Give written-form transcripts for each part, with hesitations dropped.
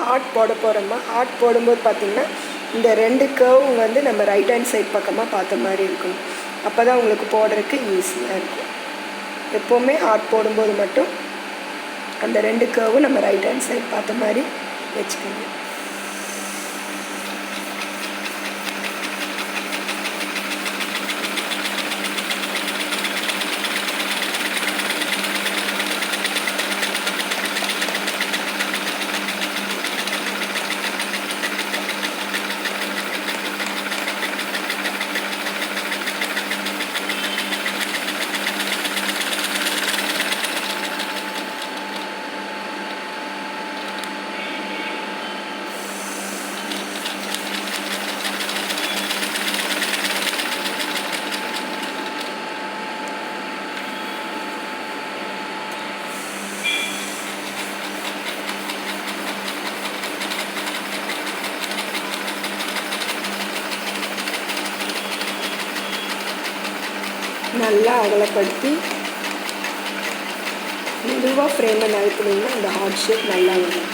Heart போட போகிறோமா. Heart போடும்போது பார்த்திங்கன்னா இந்த 2 கர்வும் வந்து நம்ம ரைட் ஹேண்ட் சைட் பக்கமாக பார்த்த மாதிரி இருக்கணும். அப்போ தான் உங்களுக்கு போடுறதுக்கு ஈஸியாக இருக்கும். எப்போவுமே ஹார்ட் போடும்போது மட்டும் அந்த 2 கர்வும் நம்ம ரைட் ஹேண்ட் சைட் பார்த்த மாதிரி வச்சுக்கணும். நல்லா அகலப்படுத்தி மெதுவாக ஃப்ரேமை நறுக்குனீங்கன்னா அந்த ஹார்ட் ஷேப் நல்லா வரும்.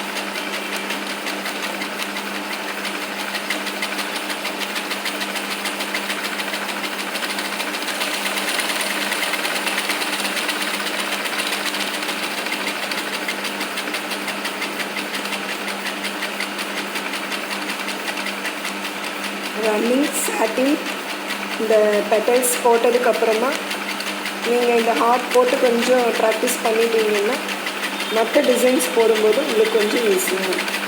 ரன்னிங் சாட்டின் இந்த பெட்டல்ஸ் போட்டதுக்கப்புறமா நீங்கள் இந்த ஹார்ட் போட்டு கொஞ்சம் ப்ராக்டிஸ் பண்ணிட்டீங்கன்னா மற்ற டிசைன்ஸ் போடும்போது உங்களுக்கு கொஞ்சம் ஈஸியாக இருக்கும்.